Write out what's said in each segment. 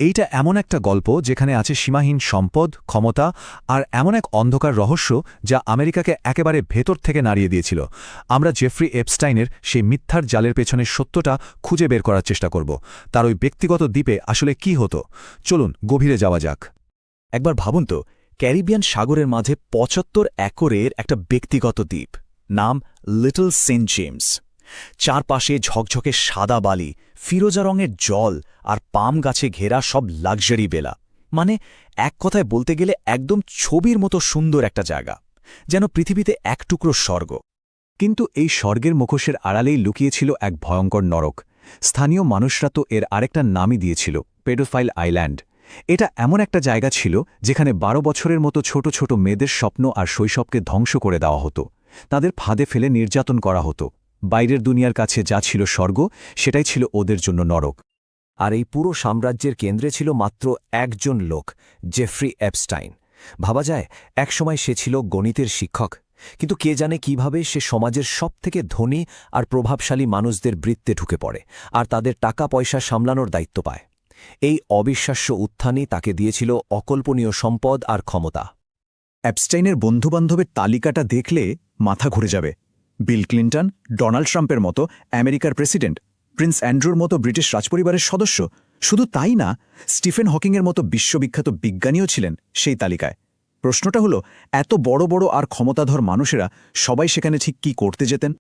এইটা এমন একটা গল্প যেখানে আছে সীমাহীন সম্পদ, ক্ষমতা আর এমন এক অন্ধকার রহস্য যা আমেরিকাকে একেবারে ভেতর থেকে নাড়িয়ে দিয়েছিল। আমরা জেফ্রি এপস্টাইনের সেই মিথ্যার জালের পেছনের সত্যটা খুঁজে বের করার চেষ্টা করব। তার ওই ব্যক্তিগত দ্বীপে আসলে কি হতো, চলুন গভীরে যাওয়া যাক। একবার ভাবুন তো, ক্যারিবিয়ান সাগরের মাঝে ৭৫ একরের একটা ব্যক্তিগত দ্বীপ, নাম লিটল সেন্ট জেমস। চারপাশে ঝকঝকে সাদা বালি, ফিরোজা রঙের জল আর পাম গাছে ঘেরা সব লাক্সারি বেলা। মানে এক কথায় বলতে গেলে একদম ছবির মতো সুন্দর একটা জায়গা, যেন পৃথিবীতে এক টুকরো স্বর্গ। কিন্তু এই স্বর্গের মুখোশের আড়ালেই লুকিয়েছিল এক ভয়ঙ্কর নরক। স্থানীয় মানুষরা তো এর আরেকটা নামই দিয়েছিল, পেডোফাইল আইল্যান্ড। এটা এমন একটা জায়গা ছিল যেখানে ১২ বছরের মতো ছোট ছোট মেয়েদের স্বপ্ন আর শৈশবকে ধ্বংস করে দেওয়া হতো। তাদের ফাঁদে ফেলে নির্যাতন করা হতো। বাইরের দুনিয়ার কাছে যা ছিল স্বর্গ, সেটাই ছিল ওদের জন্য নরক। আর এই পুরো সাম্রাজ্যের কেন্দ্রে ছিল মাত্র একজন লোক, জেফ্রি এপস্টাইন। ভাবা যায় একসময় সে ছিল গণিতের শিক্ষক, কিন্তু কে জানে কিভাবে সে সমাজের সবথেকে ধনী আর প্রভাবশালী মানুষদের বৃত্তে ঢুকে পড়ে আর তাদের টাকা পয়সা সামলানোর দায়িত্ব পায়। এই অবিশ্বাস্য উত্থানই তাকে দিয়েছিল অকল্পনীয় সম্পদ আর ক্ষমতা। অ্যাপস্টাইনের বন্ধুবান্ধবের তালিকাটা দেখলে মাথা ঘুরে যাবে। বিল ক্লিন্টন, ডোনাল্ড ট্রাম্পের মতো আমেরিকার প্রেসিডেন্ট, প্রিন্স অ্যান্ড্রুর মতো ব্রিটিশ রাজপরিবারের সদস্য, শুধু তাই না, স্টিফেন হকিংয়ের মতো বিশ্ববিখ্যাত বিজ্ঞানীও ছিলেন সেই তালিকায়। প্রশ্নটা হলো, এত বড় বড় আর ক্ষমতাধর মানুষেরা সবাই সেখানে ঠিক কি করতে যেতেন?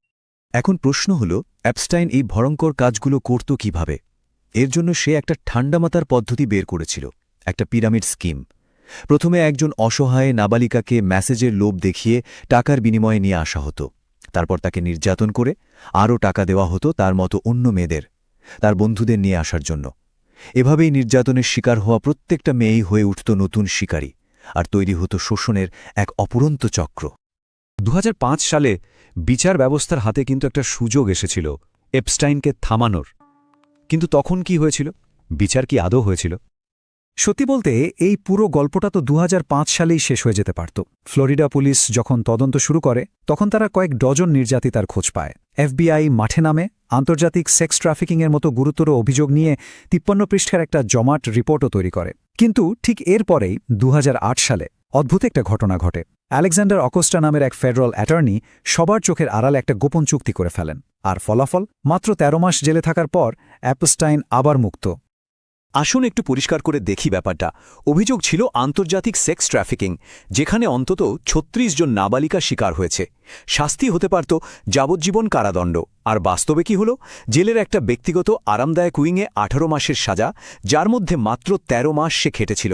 এখন প্রশ্ন হল, অ্যাপস্টাইন এই ভয়ঙ্কর কাজগুলো করত কিভাবে? এর জন্য সে একটা ঠান্ডামাতার পদ্ধতি বের করেছিল, একটা পিরামিড স্কিম। প্রথমে একজন অসহায় নাবালিকাকে মেসেজের লোভ দেখিয়ে টাকার বিনিময়ে নিয়ে আসা হতো। তারপর তাকে নির্যাতন করে আরও টাকা দেওয়া হতো তার মতো অন্য মেয়েদের, তার বন্ধুদের নিয়ে আসার জন্য। এভাবেই নির্যাতনের শিকার হওয়া প্রত্যেকটা মেয়েই হয়ে উঠত নতুন শিকারী, আর তৈরি হতো শোষণের এক অপুরন্ত চক্র। ২০০৫ সালে বিচার ব্যবস্থার হাতে কিন্তু একটা সুযোগ এসেছিল এপস্টাইনকে থামানোর। কিন্তু তখন কি হয়েছিল? বিচার কি আদৌ হয়েছিল? সত্যি বলতে এই পুরো গল্পটা তো ২০০৫ সালেই শেষ হয়ে যেতে পারত। ফ্লোরিডা পুলিশ যখন তদন্ত শুরু করে তখন তারা কয়েক ডজন নির্যাতিতার খোঁজ পায়। এফবিআই মাঠে নামে, আন্তর্জাতিক সেক্স ট্রাফিকিংয়ের মতো গুরুতর অভিযোগ নিয়ে ৫৩ পৃষ্ঠার একটা জমাট রিপোর্টও তৈরি করে। কিন্তু ঠিক এরপরেই ২০০৮ সালে অদ্ভুত একটা ঘটনা ঘটে। আলেকজান্ডার অকোস্টা নামের এক ফেডারাল অ্যাটর্নি সবার চোখের আড়ালে একটা গোপন চুক্তি করে ফেলেন। আর ফলাফল, মাত্র ১৩ মাস জেলে থাকার পর অ্যাপস্টাইন আবার মুক্ত। আসুন একটু পরিষ্কার করে দেখি ব্যাপারটা। অভিযোগ ছিল আন্তর্জাতিক সেক্স ট্রাফিকিং, যেখানে অন্তত ৩৬ জন নাবালিকা শিকার হয়েছে। শাস্তি হতে পারত যাবজ্জীবন কারাদণ্ড। আর বাস্তবে কি হলো? জেলের একটা ব্যক্তিগত আরামদায়ক উইংয়ে ১৮ মাসের সাজা, যার মধ্যে মাত্র ১৩ মাস সে খেটেছিল।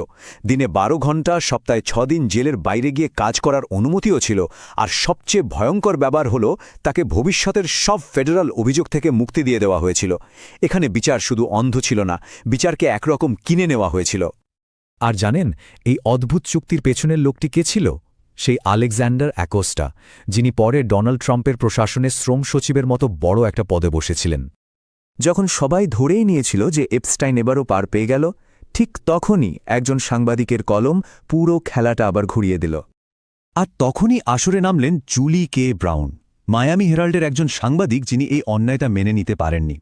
দিনে ১২ ঘণ্টা, সপ্তাহে ৬ দিন জেলের বাইরে গিয়ে কাজ করার অনুমতিও ছিল। আর সবচেয়ে ভয়ঙ্কর ব্যাপার হলো, তাকে ভবিষ্যতের সব ফেডারাল অভিযোগ থেকে মুক্তি দিয়ে দেওয়া হয়েছিল। এখানে বিচার শুধু অন্ধ ছিল না, বিচারকে একরকম কিনে নেওয়া হয়েছিল। আর জানেন এই অদ্ভুত চুক্তির পেছনের লোকটি কে ছিল? সেই আলেকজান্ডার অ্যাকোস্টা, যিনি পরে ডোনাল্ড ট্রাম্পের প্রশাসনে শ্রম সচিবের মতো বড় একটা পদে বসেছিলেন। যখন সবাই ধরেই নিয়েছিল যে এপস্টাইন এবারও পার পেয়ে গেল, ঠিক তখনই একজন সাংবাদিকের কলম পুরো খেলাটা আবার ঘুরিয়ে দিল। আর তখনই আসরে নামলেন জুলি কে ব্রাউন, মায়ামি হেরাল্ডের একজন সাংবাদিক, যিনি এই অন্যায়টা মেনে নিতে পারেননি।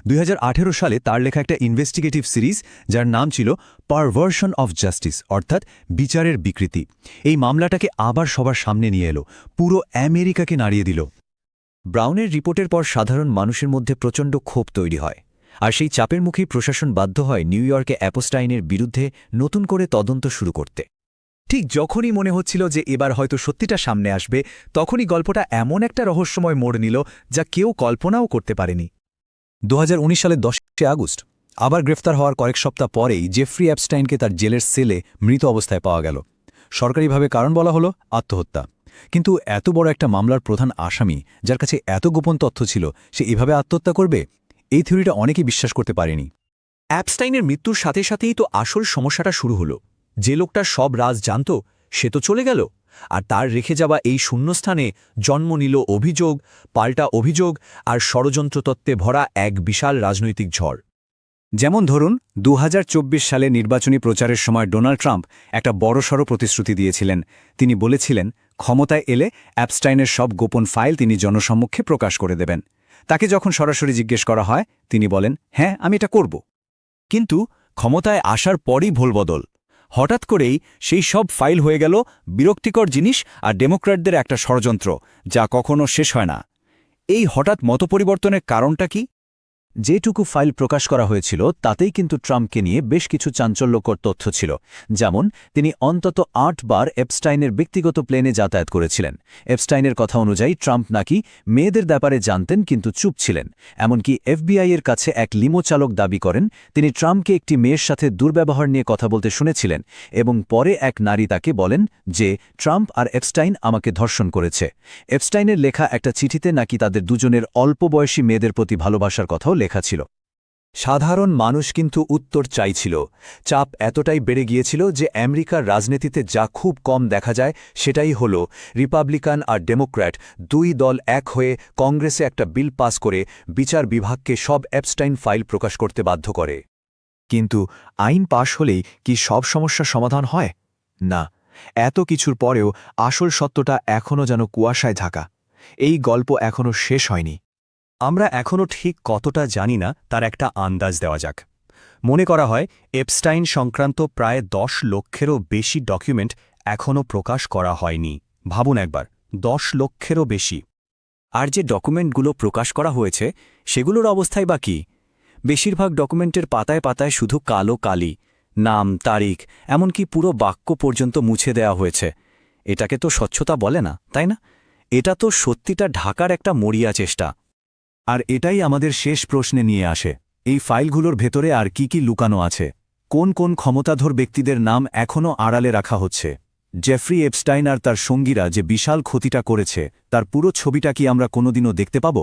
২০১৮ সালে তার লেখা একটা ইনভেস্টিগেটিভ সিরিজ, যার নাম ছিল পারভার্সন অফ জাস্টিস, অর্থাৎ বিচারের বিকৃতি, এই মামলাটাকে আবার সবার সামনে নিয়ে এলো, পুরো আমেরিকাকে নাড়িয়ে দিল। ব্রাউনের রিপোর্টের পর সাধারণ মানুষের মধ্যে প্রচণ্ড ক্ষোভ তৈরি হয়, আর সেই চাপের মুখেই প্রশাসন বাধ্য হয় নিউ ইয়র্কে অ্যাপস্টাইনের বিরুদ্ধে নতুন করে তদন্ত শুরু করতে। ঠিক যখনই মনে হচ্ছিল যে এবার হয়তো সত্যিটা সামনে আসবে, তখনই গল্পটা এমন একটা রহস্যময় মোড় নিল যা কেউ কল্পনাও করতে পারেনি। ২০১৯ সালের ১০ আগস্ট আবার গ্রেফতার হওয়ার কয়েক সপ্তাহ পরেই জেফ্রি অ্যাপস্টাইনকে তার জেলের সেলে মৃত অবস্থায় পাওয়া গেল। সরকারিভাবে কারণ বলা হলো আত্মহত্যা। কিন্তু এত বড় একটা মামলার প্রধান আসামি, যার কাছে এত গোপন তথ্য ছিল, সে এভাবে আত্মহত্যা করবে? এই থিওরিটা অনেকেই বিশ্বাস করতে পারেনি। অ্যাপস্টাইনের মৃত্যুর সাথে সাথেই তো আসল সমস্যাটা শুরু হলো। যে লোকটা সব রাজ জানত, সে তো চলে গেল, আর তার রেখে যাওয়া এই শূন্যস্থানে জন্ম নিল অভিযোগ, পাল্টা অভিযোগ আর ষড়যন্ত্রতত্ত্বে ভরা এক বিশাল রাজনৈতিক ঝড়। যেমন ধরুন, ২০২৪ সালে নির্বাচনী প্রচারের সময় ডোনাল্ড ট্রাম্প একটা বড়সড় প্রতিশ্রুতি দিয়েছিলেন। তিনি বলেছিলেন, ক্ষমতায় এলে অ্যাপস্টাইনের সব গোপন ফাইল তিনি জনসম্মুখে প্রকাশ করে দেবেন। তাকে যখন সরাসরি জিজ্ঞেস করা হয়, তিনি বলেন, হ্যাঁ, আমি এটা করব। কিন্তু ক্ষমতায় আসার পরই ভোলবদল। হঠাৎ করেই সেই সব ফাইল হয়ে গেল বিরক্তিকর জিনিস আর ডেমোক্র্যাটদের একটা ষড়যন্ত্র, যা কখনো শেষ হয় না। এই হঠাৎ মতপরিবর্তনের কারণটা কি? যেটুকু ফাইল প্রকাশ করা হয়েছিল তাতেই কিন্তু ট্রাম্পকে নিয়ে বেশ কিছু চাঞ্চল্যকর তথ্য ছিল। যেমন, তিনি অন্তত ৮ বার এপস্টাইনের ব্যক্তিগত প্লেনে যাতায়াত করেছিলেন। এপস্টাইনের কথা অনুযায়ী ট্রাম্প নাকি মেয়েদের ব্যাপারে জানতেন কিন্তু চুপ ছিলেন। এমনকি এফবিআই এর কাছে এক লিমো চালক দাবি করেন তিনি ট্রাম্পকে একটি মেয়ের সাথে দুর্ব্যবহার নিয়ে কথা বলতে শুনেছিলেন এবং পরে এক নারী তাকে বলেন যে ট্রাম্প আর এপস্টাইন আমাকে ধর্ষণ করেছে। এপস্টাইনের লেখা একটা চিঠিতে নাকি তাদের দুজনের অল্প বয়সী মেয়েদের প্রতি ভালোবাসার কথাও লেখা ছিল। সাধারণ মানুষ কিন্তু উত্তর চাইছিল। চাপ এতটাই বেড়ে গিয়েছিল যে আমেরিকার রাজনীতিতে যা খুব কম দেখা যায় সেটাই হল রিপাবলিকান আর ডেমোক্র্যাট দুই দল এক হয়ে কংগ্রেসে একটা বিল পাস করে বিচার বিভাগকে সব এপস্টাইন ফাইল প্রকাশ করতে বাধ্য করে। কিন্তু আইন পাশ হলেই কি সব সমস্যার সমাধান হয়? না, এত কিছুর পরেও আসল সত্যটা এখনও যেন কুয়াশায় ঢাকা। এই গল্প এখনও শেষ হয়নি। আমরা এখনও ঠিক কতটা জানি না তার একটা আন্দাজ দেওয়া যাক। মনে করা হয় এপস্টাইন সংক্রান্ত প্রায় ১০ লক্ষেরও বেশি ডকুমেন্ট এখনও প্রকাশ করা হয়নি। ভাবুন একবার, ১০ লক্ষেরও বেশি। আর যে ডকুমেন্টগুলো প্রকাশ করা হয়েছে সেগুলোর অবস্থাই বা কী? বেশিরভাগ ডকুমেন্টের পাতায় পাতায় শুধু কালো কালি, নাম, তারিখ, এমনকি পুরো বাক্য পর্যন্ত মুছে দেওয়া হয়েছে। এটাকে তো স্বচ্ছতা বলে না, তাই না? এটা তো সত্যিটা ঢাকার একটা মরিয়া চেষ্টা। আর এটাই আমাদের শেষ প্রশ্নে নিয়ে আসে, এই ফাইলগুলোর ভেতরে আর কি কি লুকানো আছে? কোন কোন ক্ষমতাধর ব্যক্তিদের নাম এখনও আড়ালে রাখা হচ্ছে? জেফ্রি এপস্টাইন আর তার সঙ্গীরা যে বিশাল ক্ষতিটা করেছে তার পুরো ছবিটা কি আমরা কোনোদিনও দেখতে পাব?